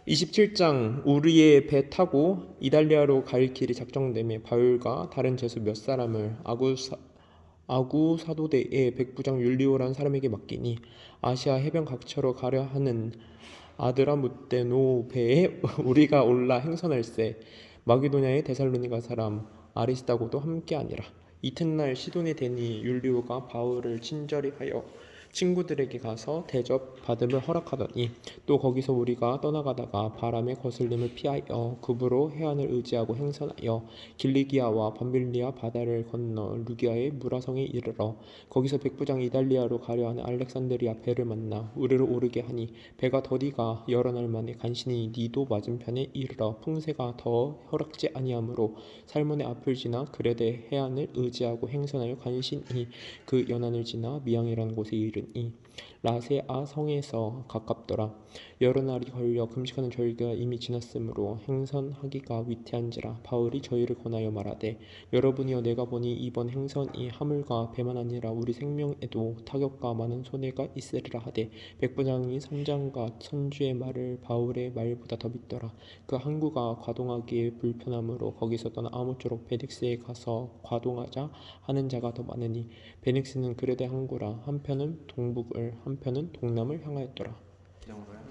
27장 우리의 배 타고 이달리아로 갈 길이 작정되매 바울과 다른 제수 몇 사람을 아구 사도대의 백부장 율리오라는 사람에게 맡기니 아시아 해변 각처로 가려 하는 아드라무테노 배에 우리가 올라 행선할세. 마게도냐의 데살로니가 사람 아리스다고도 함께하니라. 이튿날 시돈에 대니 율리오가 바울을 친절히 하여 친구들에게 가서 대접 받음을 허락하더니 또 거기서 우리가 떠나가다가 바람의 거슬림을 피하여 급으로 해안을 의지하고 행선하여 길리기아와 밤빌리아 바다를 건너 루기아의 무라성에 이르러 거기서 백부장 이달리아로 가려 하는 알렉산드리아 배를 만나 우리를 오르게 하니 배가 더디가 여러 날 만에 간신히 니도 맞은편에 이르러 풍세가 더 허락지 아니하므로 살몬의 앞을 지나 그레데 해안을 의지하고 행선하여 간신히 그 연안을 지나 미양이라는 곳에 이르니 라세아 성에서 가깝더라. 여러 날이 걸려 금식하는 저희가 이미 지났으므로 행선하기가 위태한지라 바울이 저희를 권하여 말하되 여러분이여 내가 보니 이번 행선이 하물과 배만 아니라 우리 생명에도 타격과 많은 손해가 있으리라 하되 백부장이 선장과 선주의 말을 바울의 말보다 더 믿더라. 그 항구가 과동하기에 불편하므로 거기서 떠나 아무쪼록 베닉스에 가서 과동하자 하는 자가 더 많으니 베닉스는 그레데 항구라. 한편은 동북을 한편은 동남을 향하였더라.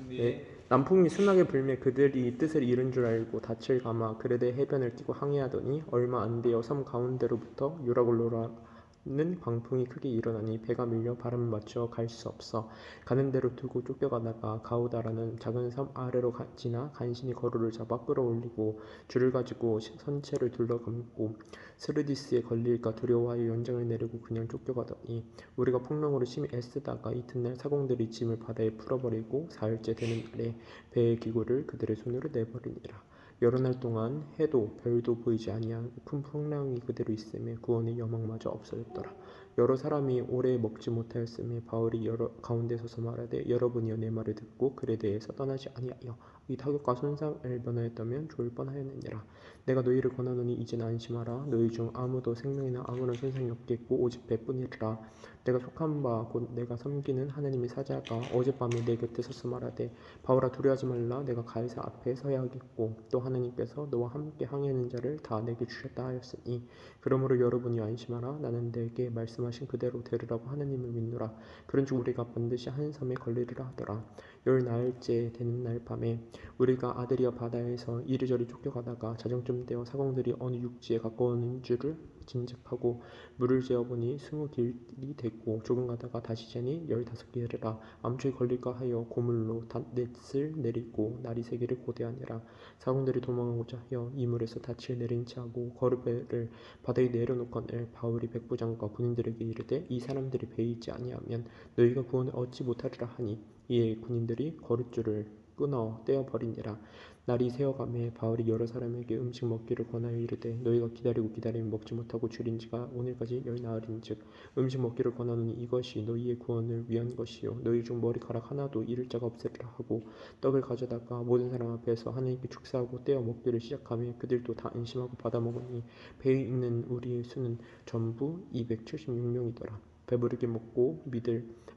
네. 남풍이 순하게 불매 그들이 뜻을 이룬 줄 알고 닻을 감아 그레데 해변을 끼고 항해하더니 얼마 안 되어 섬 가운데로부터 유라굴로라는 광풍이 크게 일어나니 배가 밀려 바람을 맞추어 갈 수 없어 가는 대로 두고 쫓겨가다가 가우다라는 작은 섬 아래로 지나 간신히 거루를 잡아 끌어올리고 줄을 가지고 선체를 둘러감고 스르디스에 걸릴까 두려워하여 연장을 내리고 그냥 쫓겨가더니 우리가 풍랑으로 심히 애쓰다가 이튿날 사공들이 짐을 바다에 풀어버리고 사흘째 되는 날에 배의 기구를 그들의 손으로 내버리니라. 여러 날 동안 해도 별도 보이지 아니하고 큰 풍랑이 그대로 있음에 구원의 여망마저 없어졌더라. 여러 사람이 오래 먹지 못하였음에 바울이 여러 가운데 서서 말하되 여러분이여 내 말을 듣고 그레데에서 떠나지 아니하여 이 타격과 손상을 면하였다면 좋을 뻔하였느니라. 내가 너희를 권하노니 이제는 안심하라. 너희 중 아무도 생명이나 아무런 손상이 없겠고 오직 배뿐이라. 내가 속한 바 곧 내가 섬기는 하나님의 사자가 어젯밤에 내 곁에 서서 말하되 바울아 두려워하지 말라. 내가 가이사 앞에 서야 하겠고 또 하나님께서 너와 함께 항해하는 자를 다 내게 주셨다 하였으니 그러므로 여러분이 안심하라. 나는 내게 말씀하신 그대로 되리라고 하나님을 믿노라. 그런즉 우리가 반드시 한 섬에 걸리리라 하더라. 열 나흘째 되는 날 밤에 우리가 아드리아 바다에서 이리저리 쫓겨가다가 자정쯤 되어 사공들이 어느 육지에 가까우는 줄을 짐작하고 물을 재어보니 20길이 됐고 조금 가다가 다시 재니 15길이라. 암초에 걸릴까 하여 고물로 닷넷을 내리고 날이 새기를 고대하니라. 사공들이 도망하고자 하여 이물에서 닻을 내린 채 하고 거르배를 바다에 내려놓거늘 바울이 백부장과 군인들에게 이르되 이 사람들이 배에 있지 아니하면 너희가 구원을 얻지 못하리라 하니 이에 군인들이 거룻줄을 끊어 떼어버리니라. 날이 새어가매 바울이 여러 사람에게 음식 먹기를 권하여 이르되 너희가 기다리고 기다리면 먹지 못하고 줄인 지가 오늘까지 열 나흘인즉 음식 먹기를 권하노니 이것이 너희의 구원을 위한 것이요 너희 중 머리카락 하나도 잃을 자가 없으리라 하고 떡을 가져다가 모든 사람 앞에서 하나님께 축사하고 떼어 먹기를 시작하며 그들도 다 안심하고 받아 먹으니 배에 있는 우리의 수는 전부 276명이더라. 배부르게 먹고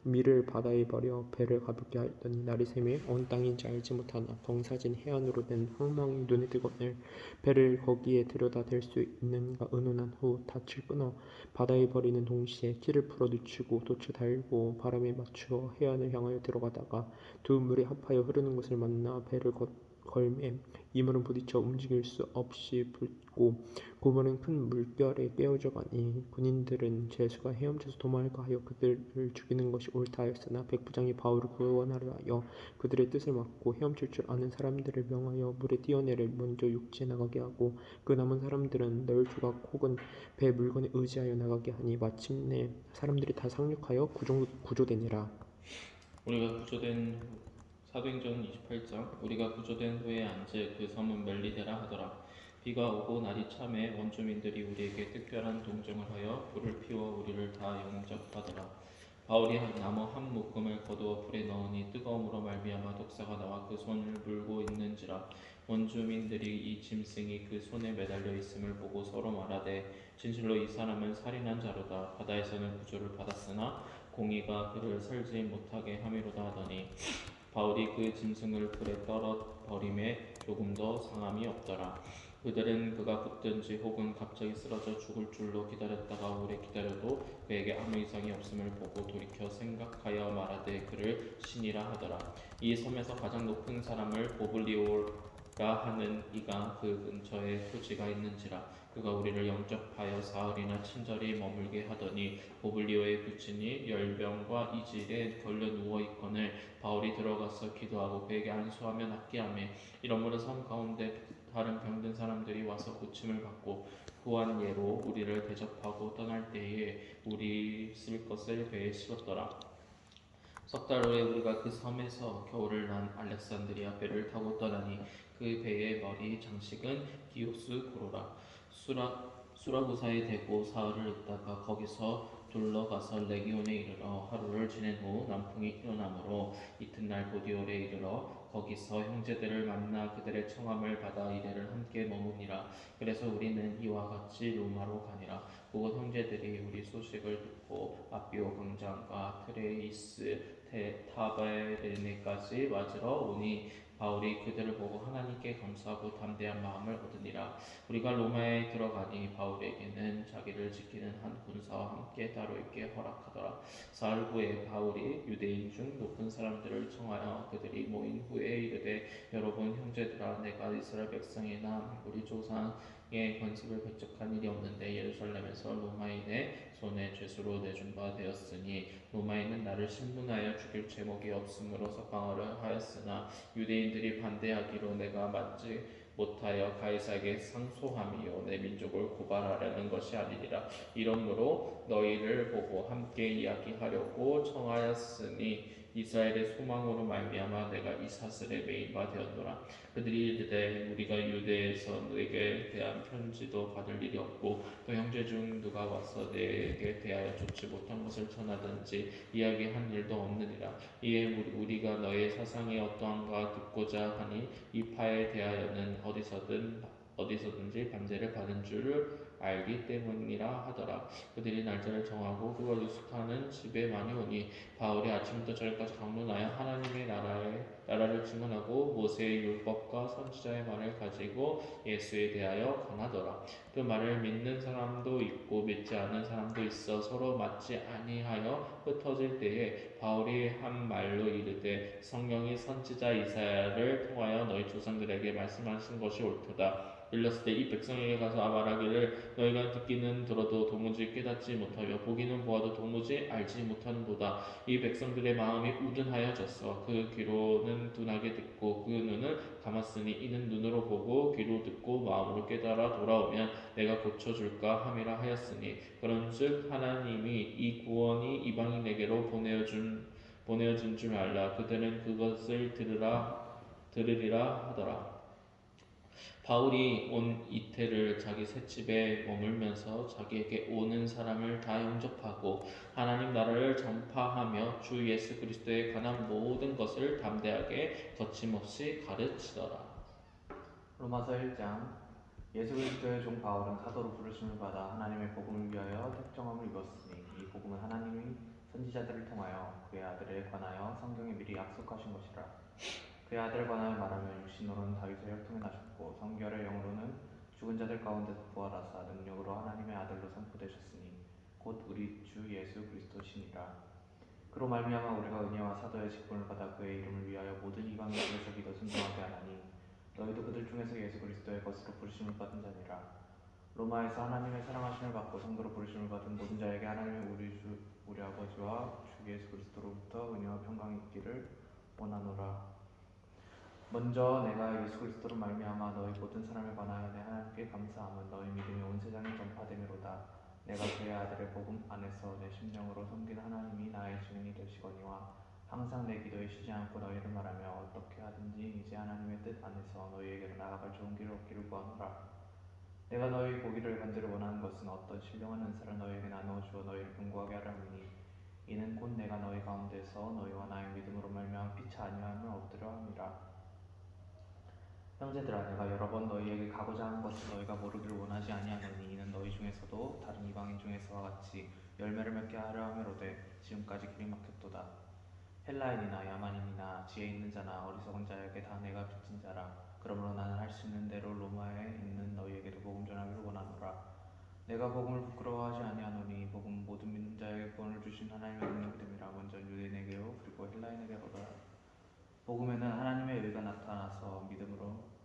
밀을 바다에 버려 배를 가볍게 하였더니 날이 새매 어느 땅인지 알지 못하나 경사진 해안으로 된 황망이 눈에 띄거늘 배를 거기에 들여다 댈 수 있는가 의논한 후 닻을 끊어 바다에 버리는 동시에 키를 풀어 늦추고 돛을 달고 바람에 맞추어 해안을 향하여 들어가다가 두 물이 합하여 흐르는 곳을 만나 배를 걸매 이물은 부딪혀 움직일 수 없이 붙고 고물은 큰 물결에 깨어져 가니 군인들은 제수가 헤엄쳐서 도망할까 하여 그들을 죽이는 것이 옳다 하였으나 백부장이 바울을 구원하려 하여 그들의 뜻을 막고 헤엄칠 줄 아는 사람들을 명하여 물에 뛰어내려 먼저 육지에 나가게 하고 그 남은 사람들은 널 조각 혹은 배 물건에 의지하여 나가게 하니 마침내 사람들이 다 상륙하여 구조되니라. 사도행전 28장 우리가 구조된 후에 안제 그 섬은 멜리데라 하더라. 비가 오고 날이 참에 원주민들이 우리에게 특별한 동정을 하여 불을 피워 우리를 다 영접하더라. 바울이 나무 한 묶음을 거두어 불에 넣으니 뜨거움으로 말미암아 독사가 나와 그 손을 물고 있는지라. 원주민들이 이 짐승이 그 손에 매달려 있음을 보고 서로 말하되 진실로 이 사람은 살인한 자로다. 바다에서는 구조를 받았으나 공의가 그를 살지 못하게 함이로다 하더니 바울이 그 짐승을 불에 버림에 조금도 상함이 없더라. 그들은 그가 붙든지 혹은 갑자기 쓰러져 죽을 줄로 기다렸다가 오래 기다려도 그에게 아무 이상이 없음을 보고 돌이켜 생각하여 말하되 그를 신이라 하더라. 이 섬에서 가장 높은 사람을 보블리오라 하는 이가 그 근처에 토지가 있는지라. 그가 우리를 영접하여 사흘이나 친절히 머물게 하더니 보블리오의 부친이 열병과 이질에 걸려 누워 있거늘 바울이 들어가서 기도하고 그에게 안수하며 낫게 하며 이러므로 섬 가운데 다른 병든 사람들이 와서 고침을 받고 후한 예로 우리를 대접하고 떠날 때에 우리 쓸 것을 배에 실었더라. 석 달 후에 우리가 그 섬에서 겨울을 난 알렉산드리아 배를 타고 떠나니 그 배의 머리 장식은 기오스 고로라. 수라구사에 대고 사흘을 있다가 거기서 둘러가서 레기온에 이르러 하루를 지낸 후 남풍이 일어나므로 이튿날 보디올에 이르러 거기서 형제들을 만나 그들의 청함을 받아 이래를 함께 머무니라. 그래서 우리는 이와 같이 로마로 가니라. 그곳 형제들이 우리 소식을 듣고 아비오 광장과 트레이스 타베르네까지 맞으러 오니 바울이 그들을 보고 하나님께 감사하고 담대한 마음을 얻으니라. 우리가 로마에 들어가니 바울에게는 자기를 지키는 한 군사와 함께 따로 있게 허락하더라. 사흘 후에 바울이 유대인 중 높은 사람들을 청하여 그들이 모인 후에 이르되 여러분 형제들아 내가 이스라엘 백성이나 우리 조상의 관습을 배척한 일이 없는데 예루살렘에서 로마인의 손에 죄수로 내준 바 되었으니 로마인은 나를 신문하여 죽일 제목이 없으므로 석방하려 하였으나 유대인들이 반대하기로 내가 맞지 못하여 가이사에게 상소함이요 내 민족을 고발하려는 것이 아니니라. 이러므로 너희를 보고 함께 이야기하려고 청하였으니 이스라엘의 소망으로 말미암아 내가 이 사슬에 매인 바 되었노라. 그들이 이르되 우리가 유대에서 너에게 대한 편지도 받을 일이 없고 또 형제 중 누가 와서 내게 대하여 좋지 못한 것을 전하든지 이야기한 일도 없느니라. 이에 우리가 너의 사상이 어떠한가 듣고자 하니 이 파에 대하여는 어디서든지 반대를 받은 줄을 알기 때문이라 하더라. 그들이 날짜를 정하고 그가 유숙하는 집에 많이 오니 바울이 아침부터 저녁까지 강론하여 하나님의 나라를 증언하고 모세의 율법과 선지자의 말을 가지고 예수에 대하여 권하더라. 그 말을 믿는 사람도 있고 믿지 않는 사람도 있어 서로 맞지 아니하여 흩어질 때에 바울이 한 말로 이르되 성령이 선지자 이사야를 통하여 너희 조상들에게 말씀하신 것이 옳도다. 일렀을 때 이 백성에게 가서 말하기를 너희가 듣기는 들어도 도무지 깨닫지 못하며 보기는 보아도 도무지 알지 못하는도다. 이 백성들의 마음이 우둔하여졌어. 그 귀로는 둔하게 듣고 그 눈을 감았으니 이는 눈으로 보고 귀로 듣고 마음으로 깨달아 돌아오면 내가 고쳐줄까 함이라 하였으니 그런즉 하나님이 이 구원이 이방인에게로 보내어준 줄 알라. 그들은 그것을 들으리라 하더라. 바울이 온 이태를 자기 셋집에 머물면서 자기에게 오는 사람을 다 영접하고 하나님 나라를 전파하며 주 예수 그리스도에 관한 모든 것을 담대하게 거침없이 가르치더라. 로마서 1장. 예수 그리스도의 종 바울은 사도로 부르심을 받아 하나님의 복음을 위하여 택정함을 입었으니 이 복음은 하나님이 선지자들을 통하여 그의 아들에 관하여 성경에 미리 약속하신 것이라. 그의 아들에 관하여 말하면 육신으로는 다윗의 혈통에 나셨고 성결의 영으로는 죽은 자들 가운데서 부활하사 능력으로 하나님의 아들로 선포되셨으니 곧 우리 주 예수 그리스도시니라. 그로 말미암아 우리가 은혜와 사도의 직분을 받아 그의 이름을 위하여 모든 이방인 중에서 믿어 순종하게 하나니 너희도 그들 중에서 예수 그리스도의 것으로 부르심을 받은 자니라. 로마에서 하나님의 사랑하심을 받고 성도로 부르심을 받은 모든 자에게 하나님의 우리 아버지와 주 예수 그리스도로부터 은혜와 평강이 있기를 원하노라. 먼저 내가 예수 그리스도로 말미암아 너희 모든 사람에 관하여 내 하나님께 감사함은 너희 믿음이 온 세상에 전파되미로다. 내가 그의 아들의 복음 안에서 내 심령으로 섬긴 하나님이 나의 증인이 되시거니와 항상 내 기도에 쉬지 않고 너희를 말하며 어떻게 하든지 이제 하나님의 뜻 안에서 너희에게로 나아갈 좋은 길을 얻기를 구하노라. 내가 너희 보기를 간절히 원하는 것은 어떤 신령한 은사를 너희에게 나누어 주어 너희를 견고하게 하려 함이니 이는 곧 내가 너희 가운데서 너희와 나의 믿음으로 말미암아 피차 아니함을 얻으려 함이라. 형제들아 내가 여러 번 너희에게 가고자 하는 것을 너희가 모르기를 원하지 아니하노니 이는 너희 중에서도 다른 이방인 중에서와 같이 열매를 맺게 하려 함이로되 지금까지 길이 막혔도다. 헬라인이나 야만인이나 지혜 있는 자나 어리석은 자에게 다 내가 빚진 자라. 그러므로 나는 할 수 있는 대로 로마에 있는 너희에게도 복음 전하기를 원하노라. 내가 복음을 부끄러워하지 아니하노니 복음 모든 믿는 자에게 구원을 주신 하나님의 능력됨이라. 먼저 유대인에게요 그리고 헬라인에게로다. 복음에는 하나님의 의가 나타나서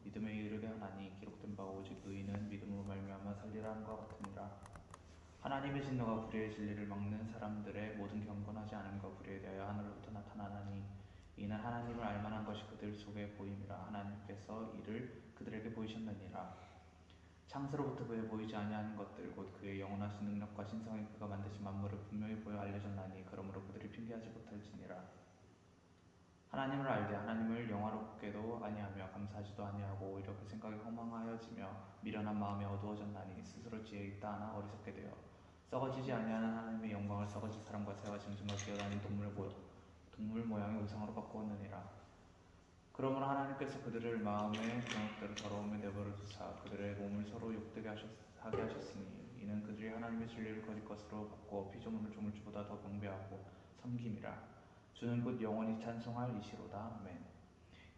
믿음에 이르게 하나니 기록된 바 오직 의인은 믿음으로 말미암아 살리라 함과 같으니라. 하나님의 진노가 불의의 진리를 막는 사람들의 모든 경건하지 않음과 불의에 대하여 하늘로부터 나타나나니 이는 하나님을 알만한 것이 그들 속에 보임이라. 하나님께서 이를 그들에게 보이셨느니라. 창세로부터 그에 보이지 아니하는 것들 곧 그의 영원하신 능력과 신성이 그가 만드신 만물을 분명히 보여 알려졌나니 그러므로 그들이 핑계하지 못할지니라. 하나님을 알되 하나님을 영화롭게도 아니하며 감사하지도 아니하고 오히려 그 생각이 허망하여지며 미련한 마음이 어두워졌나니 스스로 지혜 있다 하나 어리석게 되어 썩어지지 아니하는 하나님의 영광을 썩어질 사람과 새와 짐승과 기어다니는 동물 모양의 우상으로 바꾸었느니라. 그러므로 하나님께서 그들을 마음의 병역대로 더러움에 내버려 두사 그들의 몸을 서로 욕되게 하게 하셨으니 이는 그들이 하나님의 진리를 거짓 것으로 바꾸어 피조물을 조물주보다 더 경배하고 섬김이라. 주는 곧 영원히 찬송할 이시로다. 아멘.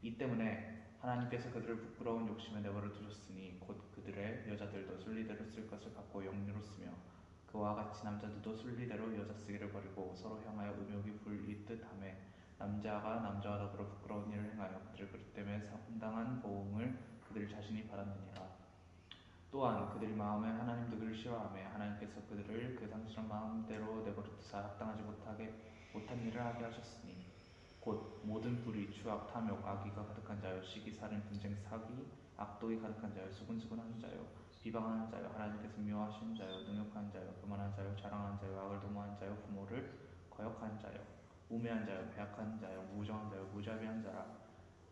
이 때문에 하나님께서 그들을 부끄러운 욕심에 내버려 두셨으니 곧 그들의 여자들도 순리대로 쓸 것을 갖고 영리로 쓰며 그와 같이 남자들도 순리대로 여자 쓰기를 버리고 서로 향하여 음욕이 불이듯 하매 남자가 남자와 더불어 부끄러운 일을 행하여 그들 그릇 때문에 상당한 보응을 그들 자신이 받았느니라. 또한 그들이 마음에 하나님 되기를 싫어하며 하나님께서 그들을 그 상실한 마음대로 내버려 두사 합당하지 못한 일을 하게 하셨으니 곧 모든 불의, 추악, 탐욕, 악의가 가득한 자요 시기, 살인, 분쟁, 사기, 악독이 가득한 자요 수근수근하는 자요 비방하는 자요 하나님께서 미워하시는 자요 능욕하는 자요 교만한 자요 자랑하는 자요 악을 도모하는 자요 부모를 거역하는 자요 우매한 자요 배악하는 자요 무정한 자요 무자비한 자라.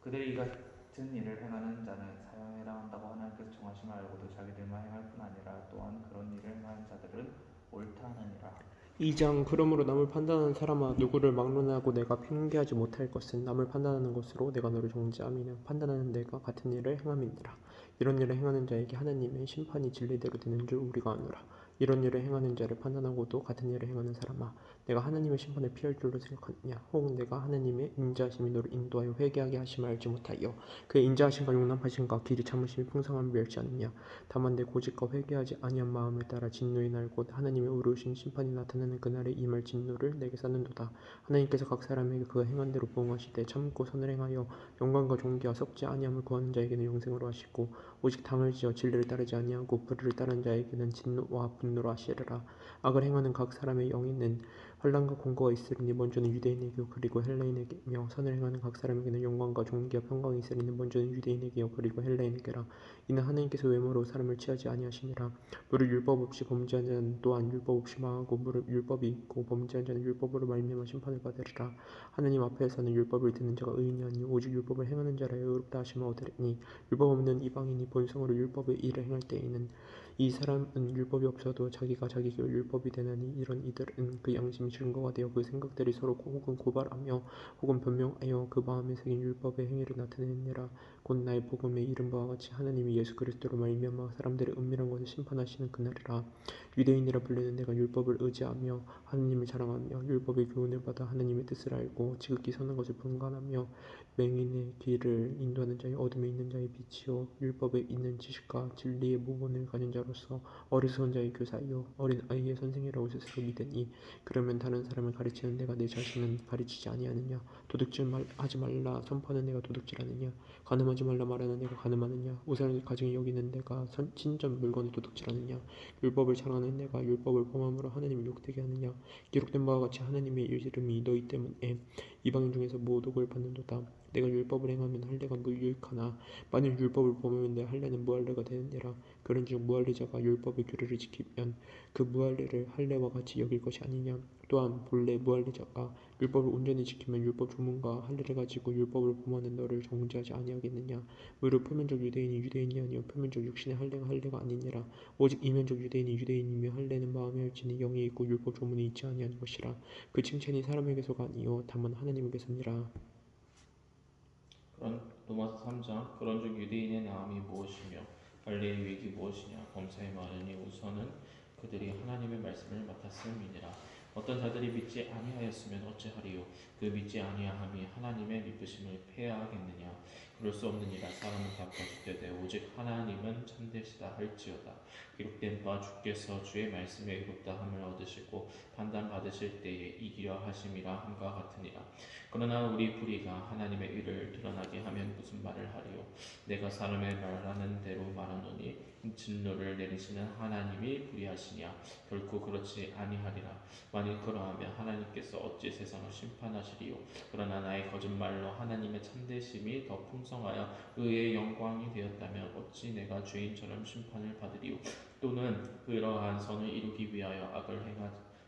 그들이 이 같은 일을 행하는 자는 사형에 해당한다고 하나님께서 정하심을 알고도 자기들만 행할 뿐 아니라 또한 그런 일을 행하는 자들은 옳다 하느니라. 2장 그러므로 남을 판단하는 사람아 누구를 막론하고 내가 핑계하지 못할 것은 남을 판단하는 것으로 내가 너를 정죄함이냐 판단하는 내가 같은 일을 행함이니라. 이런 일을 행하는 자에게 하나님의 심판이 진리대로 되는 줄 우리가 아노라. 이런 일을 행하는 자를 판단하고도 같은 일을 행하는 사람아 내가 하나님의 심판을 피할 줄로 생각하느냐 혹 내가 하나님의 인자하심이 너를 인도하여 회개하게 하심을 알지 못하여 그의 인자하심과 용납하심과 길이 참으심이 풍성함을 멸시하느냐. 다만 내 고집과 회개하지 아니한 마음을 따라 진노의 날 곧 하나님의 의로우신 심판이 나타나는 그날에 임할 진노를 내게 쌓는도다. 하나님께서 각 사람에게 그가 행한 대로 부응하시되 참고 선을 행하여 영광과 존귀와 썩지 아니함을 구하는 자에게는 영생으로 하시고 오직 당을 지어 진리를 따르지 아니하고 불의를 따르는 자에게는 진노와 분노로 하시리라. 악을 행하는 각 사람의 영에는 환난과 공고가 있으리니 먼저는 유대인에게요 그리고 헬라인에게며 선을 행하는 각 사람에게는 영광과 존귀와 평강이 있으리니 먼저는 유대인에게요 그리고 헬라인에게라. 이는 하나님께서 외모로 사람을 취하지 아니하시니라. 무릇 율법 없이 범죄한 자는 또한 율법 없이 망하고 무릇 율법이 있고 범죄한 자는 율법으로 말미암아 심판을 받으리라. 하나님 앞에서는 율법을 듣는 자가 의인이 아니요 오직 율법을 행하는 자라야 의롭다 하심을 얻으리니 율법 없는 이방인이 본성으로 율법의 일을 행할 때에는 이 사람은 율법이 없어도 자기가 자기에게 율법이 되나니 이런 이들은 그 양심이 증거가 되어 그 생각들이 서로 혹은 고발하며 혹은 변명하여 그 마음에 새긴 율법의 행위를 나타내느니라. 곧 나의 복음에 이른 바와 같이 하나님이 예수 그리스도로 말미암아 사람들의 은밀한 것을 심판하시는 그날이라. 유대인이라 불리는 내가 율법을 의지하며 하나님을 자랑하며 율법의 교훈을 받아 하나님의 뜻을 알고 지극히 선한 것을 분간하며 맹인의 길을 인도하는 자의 어둠에 있는 자의 빛이요 율법에 있는 지식과 진리의 모본을 가진 자로서 어리석은 자의 교사이요 어린 아이의 선생이라고 스스로 믿으니 그러면 다른 사람을 가르치는 내가 내 자신은 가르치지 아니하느냐. 하지 말라 선포하는 내가 도둑질하느냐. 간음하지 말라 말하는 내가 간음하느냐. 우상을 가증히 여기는 내가 친전 물건을 도둑질하느냐. 율법을 자랑하는 내가 율법을 범함으로 하나님을 욕되게 하느냐. 기록된 바와 같이 하나님의 이름이 너희 때문에 이방인 중에서 모독을 받는도다. 내가 율법을 행하면 할례가 무유익하나 만일 율법을 범하면 내 할례는 무할례가 되느니라. 그런즉 무할례자가 율법의 규례를 지키면 그 무할례를 할례와 같이 여길 것이 아니냐. 또한 본래 무할례자가 율법을 온전히 지키면 율법 조문과 할례를 가지고 율법을 범하는 너를 정죄하지 아니하겠느냐. 무릇 표면적 유대인이 유대인이 아니요 표면적 육신의 할례가 할례가 아니니라. 오직 이면적 유대인이 유대인이며 할례는 마음에 할지니 영이 있고 율법 조문이 있지 아니한 것이라. 그 칭찬이 사람에게서가 아니요 다만 하나님에게서니라. 그런 로마서 3장 그런즉 유대인의 나음이 무엇이며 할례의 유익이 무엇이냐. 범사에 말하니 우선은 그들이 하나님의 말씀을 맡았음이니라. 어떤 자들이 믿지 아니하였으면 어찌하리요? 그 믿지 아니하함이 하나님의 미쁘심을 폐하겠느냐? 그럴 수 없느니라. 사람은 다 거짓되되 오직 하나님은 참되시다 할지어다. 기록된 바 주께서 주의 말씀에 의롭다함을 얻으시고 판단 받으실 때에 이기려 하심이라 함과 같으니라. 그러나 우리 불의가 하나님의 의를 드러나게 하면 무슨 말을 하리요? 내가 사람의 말하는 대로 말하노니 진노를 내리시는 하나님이 불의하시냐? 결코 그렇지 아니하리라. 만일 그러하면 하나님께서 어찌 세상을 심판하시리요? 그러나 나의 거짓말로 하나님의 참되심이 더 풍성하여 의의 영광이 되었다면 어찌 내가 죄인처럼 심판을 받으리요? 또는 그러한 선을 이루기 위하여 악을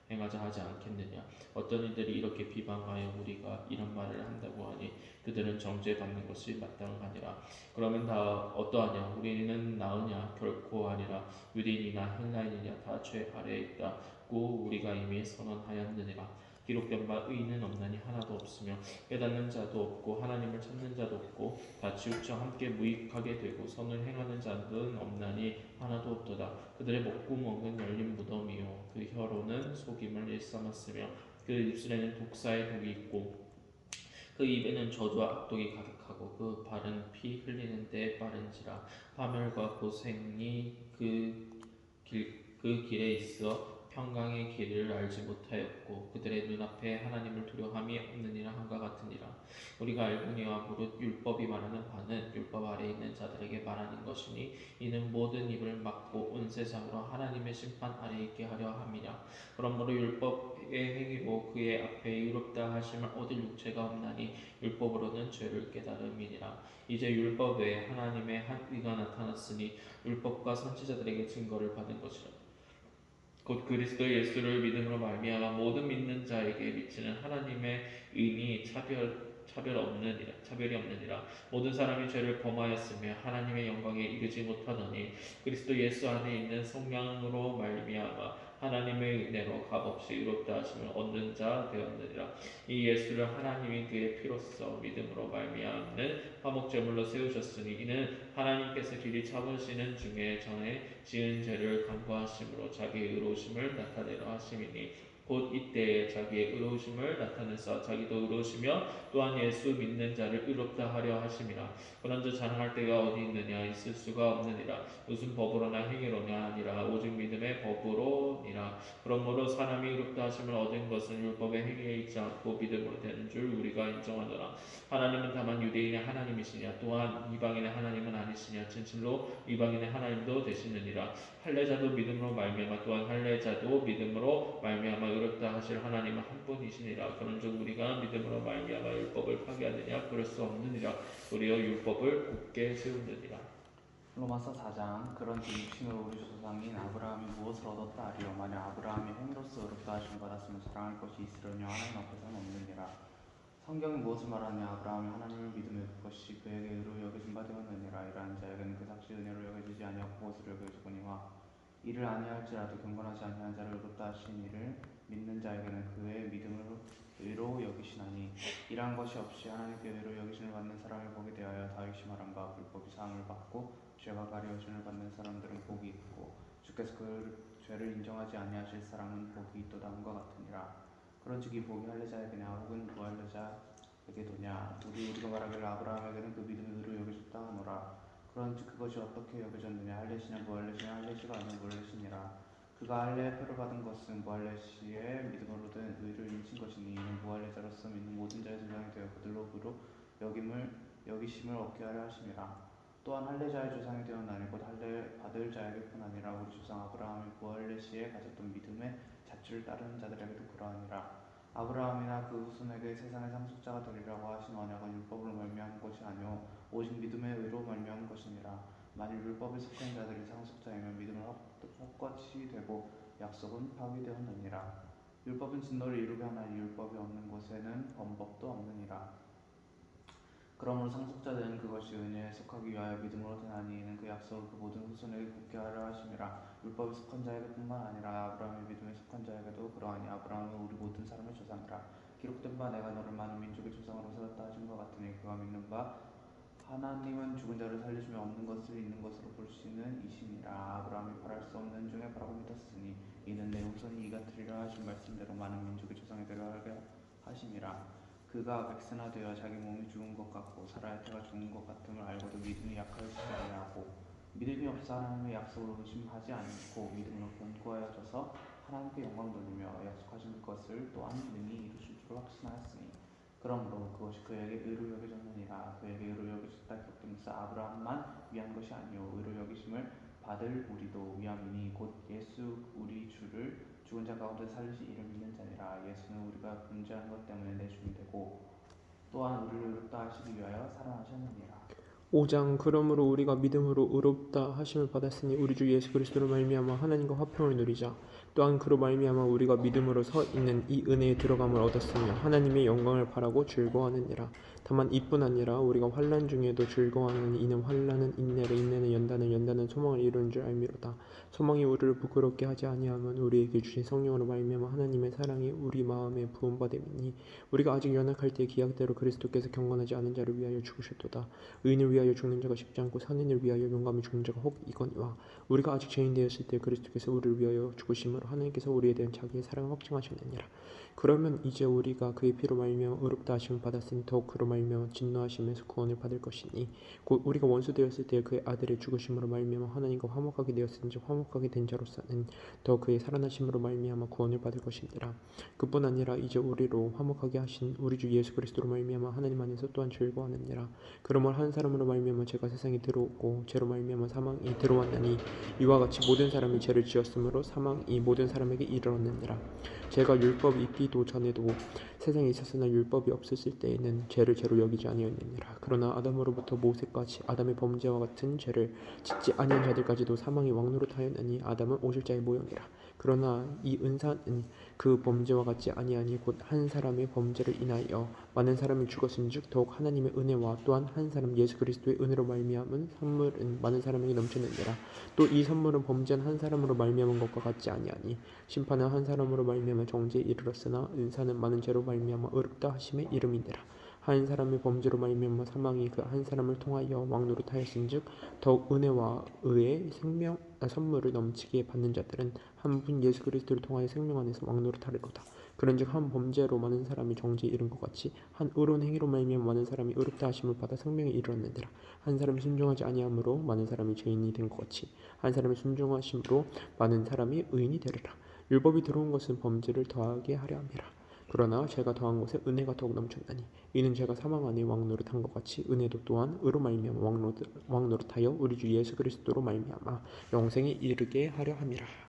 행하자 하지 않겠느냐? 어떤 이들이 이렇게 비방하여 우리가 이런 말을 한다고 하니 그들은 정죄받는 것이 마땅하니라. 그러면 다 어떠하냐? 우리는 나으냐? 결코 아니라. 유대인이나 헬라인이냐 다 죄 아래에 있다고 우리가 이미 선언하였느니라. 기록된 바 의인은 없나니 하나도 없으며 깨닫는 자도 없고 하나님을 찾는 자도 없고 다 지옥과 함께 무익하게 되고 선을 행하는 자는 없나니 하나도 없도다. 그들의 목구멍은 열린 무덤이요 그 혀로는 속임을 일삼았으며 그 입술에는 독사의 독이 있고 그 입에는 저주와 악독이 가득하고 그 발은 피 흘리는 데 빠른지라. 파멸과 고생이 그 길에 있어 평강의 길을 알지 못하였고 그들의 눈앞에 하나님을 두려함이 없느니라 함과 같으니라. 우리가 알거니와 무릇 율법이 말하는 바는 율법 아래 있는 자들에게 말하는 것이니 이는 모든 입을 막고 온 세상으로 하나님의 심판 아래 있게 하려 함이라. 그러므로 율법의 행위로 그의 앞에 의롭다 하심을 얻을 육체가 없나니 율법으로는 죄를 깨달음이니라. 이제 율법 외에 하나님의 한 의가 나타났으니 율법과 선지자들에게 증거를 받은 것이라. 곧 그리스도 예수를 믿음으로 말미암아 모든 믿는 자에게 미치는 하나님의 의니 차별이 없느니라. 모든 사람이 죄를 범하였으며 하나님의 영광에 이르지 못하더니 그리스도 예수 안에 있는 성령으로 말미암아 하나님의 은혜로 값없이 의롭다 하심을 얻는 자 되었느니라. 이 예수를 하나님이 그의 피로써 믿음으로 말미암는 화목제물로 세우셨으니 이는 하나님께서 길이 잡으시는 중에 전에 지은 죄를 간과하심으로 자기의 의로우심을 나타내려 하심이니 곧 이때에 자기의 의로우심을 나타내사 자기도 의로우시며 또한 예수 믿는 자를 의롭다 하려 하심이라. 그런즉 자랑할 때가 어디 있느냐? 있을 수가 없느니라. 무슨 법으로나 행위로냐? 아니라 오직 믿음의 법으로니라. 그러므로 사람이 의롭다 하심을 얻은 것은 율법의 행위에 있지 않고 믿음으로 되는 줄 우리가 인정하노라. 하나님은 다만 유대인의 하나님이시냐? 또한 이방인의 하나님은 아니시냐? 진실로 이방인의 하나님도 되시느니라. 할례자도 믿음으로 말미암아 또한 할례자도 믿음으로 말미암아 의롭다 하실 하나님은 한 분이시니라. 그런즉 우리가 믿음으로 말미암아 율법을 파괴하느냐? 그럴 수 없느니라. 도리어 율법을 굳게 세우느니라. 로마서 4장. 그런즉 육신으로 우리 조상인 아브라함이 무엇을 얻었다 하리요? 만약 아브라함이 행위로서 의롭다 하심을 받았으면 자랑할 것이 있으려냐? 하나님 앞에서는 없느니라. 성경이 무엇을 말하냐? 아브라함이 하나님을 믿음에 그것이 그에게 의로 여겨진 바 되었느니라. 이러한 자에게는 그 삭시 은혜로 여겨지지 아니하고 그것으로 여겨지거니와 이를 아니할지라도 경건하지 아니한 자를 의롭다 하신 이를 믿는 자에게는 그의 믿음을 의로 여기시나니 이러한 것이 없이 하나님께 의로 여기심을 받는 사람을 보게 되하여 다윗이 말한 바 불법이 사함을 받고 죄가 가려짐을 받는 사람들은 복이 있고 주께서 그 죄를 인정하지 아니하실 사람은 복이 있도다 함과 같으니라. 그런즉 이 복이 할례자에게냐 혹은 무할례자에게도냐? 우리가 말하기를 아브라함에게는 그 믿음이 의로 여겨졌다 하노라. 그런즉 그것이 어떻게 여겨졌느냐? 할례시냐 무할례시냐? 할례시가 아니요 무할례시니라. 그가 할례의 표를 받은 것은 무할례시의 믿음으로 된 의를 인친 것이니 이는 무할례자로서 믿는 모든 자의 조상이 되어 그들로 의로 여기심을 얻게 하려 하심이라. 또한 할례자의 조상이 되었나니 곧 할례 받을 자에게뿐 아니라 우리 조상 아브라함이 무할례시에 가졌던 믿음의 자취를 따르는 자들에게도 그러하니라. 아브라함이나 그 후손에게 세상의 상속자가 되리라고 하신 언약은 율법으로 말미암은 것이 아니오 오직 믿음의 의로 말미암은 것이니라. 만일 율법에 속한 자들이 상속자이면 믿음을 헛것이 되고 약속은 파기되었느니라. 율법은 진노를 이루게 하나니 율법이 없는 곳에는 범법도 없느니라. 그러므로 상속자들은 그것이 은혜에 속하기 위하여 믿음으로 되나니 이는 그 약속을 그 모든 후손에게 굳게 하려 하심이라. 율법에 속한 자에게뿐만 아니라 아브라함의 믿음에 속한 자에게도 그러하니 아브라함은 우리 모든 사람의 조상이라. 기록된 바 내가 너를 많은 민족의 조상으로 세웠다 하신 것 같으니 그가 믿는 바 하나님은 죽은 자를 살리시며 없는 것을 있는 것으로 보시는 이시니라. 아브라함이 바랄 수 없는 중에 바라고 믿었으니 이는 내 후손이 이같으리라 하신 말씀대로 많은 민족의 조상이 되게 하심이라. 그가 백세나 되어 자기 몸이 죽은 것 같고 사라의 태가 죽은 것 같음을 알고도 믿음이 약하였으리 하고 믿음이 없어 하나님의 약속을 의심하지 않고 믿음으로 견고하여져서 하나님께 영광 돌리며 약속하신 것을 또한 능히 이루실 줄 확신하였으니 그러므로 그것이 그에게 의로 여겨졌느니라. 그에게 의로 여겨졌다 기록됨에서 아브라함만 위한 것이 아니요 의로 여기심을 받을 우리도 위함이니 곧 예수 우리 주를 죽은 자 가운데 살리시 이를 믿는 자니라. 예수는 우리가 범죄한 것 때문에 내 주이 되고 또한 우리를 의롭다 하시기 위하여 살아나셨느니라. 5장 그러므로 우리가 믿음으로 의롭다 하심을 받았으니 우리 주 예수 그리스도로 말미암아 하나님과 화평을 누리자. 또한 그로 말미암아 우리가 믿음으로 서 있는 이 은혜에 들어감을 얻었으며 하나님의 영광을 바라고 즐거워하느니라. 다만 이뿐 아니라 우리가 환난 중에도 즐거워하는 이는 환난은 인내를 인내는 연단을 연단은 소망을 이루는 줄 알미로다. 소망이 우리를 부끄럽게 하지 아니하면 우리에게 주신 성령으로 말미암아 하나님의 사랑이 우리 마음에 부음받음이니 우리가 아직 연약할 때 기약대로 그리스도께서 경건하지 않은 자를 위하여 죽으셨도다. 의인을 위하여 죽는 자가 쉽지 않고 선인을 위하여 용감히 죽는 자가 혹 이거니와 우리가 아직 죄인 되었을 때 그리스도께서 우리를 위하여 죽으심으로 하나님께서 우리에 대한 자기의 사랑을 확증하셨느니라. 그러면 이제 우리가 그의 피로 말미암아 의롭다 하심을 받았으니 더욱 그로 말미암아 진노하심에서 구원을 받을 것이니 곧 우리가 원수 되었을 때 그의 아들의 죽으심으로 말미암아 하나님과 화목하게 되었은지 화목하게 된 자로서는 더 그의 살아나심으로 말미암아 구원을 받을 것이니라. 그뿐 아니라 이제 우리로 화목하게 하신 우리 주 예수 그리스도로 말미암아 하나님 안에서 또한 즐거워하느니라. 그러므로 한 사람으로 말미암아 죄가 세상에 들어오고 죄로 말미암아 사망이 들어왔나니 이와 같이 모든 사람이 죄를 지었으므로 사망이 모든 사람에게 이르렀느니라. 죄가 율법이 있기도 전에도 세상에 있었으나 율법이 없었을 때에는 죄를 죄로 여기지 아니하였느니라. 그러나 아담으로부터 모세까지 아담의 범죄와 같은 죄를 짓지 아니한 자들까지도 사망이 왕노릇하였나니 아담은 오실 자의 모형이라. 그러나 이 은사는 그 범죄와 같지 아니하니 곧 한 사람의 범죄를 인하여 많은 사람이 죽었은즉 더욱 하나님의 은혜와 또한 한 사람 예수 그리스도의 은혜로 말미암은 선물은 많은 사람에게 넘쳤느니라. 또 이 선물은 범죄한 한 사람으로 말미암은 것과 같지 아니하니 심판은 한 사람으로 말미암아 정죄에 이르렀으나 은사는 많은 죄로 말미암아 의롭다 하심의 이름이니라. 한 사람의 범죄로 말미암아 사망이 그 한 사람을 통하여 왕노릇하였은즉 더욱 은혜와 의의 선물을 넘치게 받는 자들은 한 분 예수 그리스도를 통하여 생명 안에서 왕노릇하리로다. 그런즉 한 범죄로 많은 사람이 정죄에 이른 것 같이 한 의로운 행위로 말미암아 많은 사람이 의롭다 하심을 받아 생명에 이르렀느니라. 한 사람이 순종하지 아니함으로 많은 사람이 죄인이 된 것 같이 한 사람이 순종하심으로 많은 사람이 의인이 되리라. 율법이 들어온 것은 범죄를 더하게 하려 함이라. 그러나 죄가 더한 것에 은혜가 더욱 넘쳤나니 이는 죄가 사망 안에 왕노릇한 것 같이 은혜도 또한 의로 말미암아 왕노릇하여 우리 주 예수 그리스도로 말미암아 영생에 이르게 하려 함이라.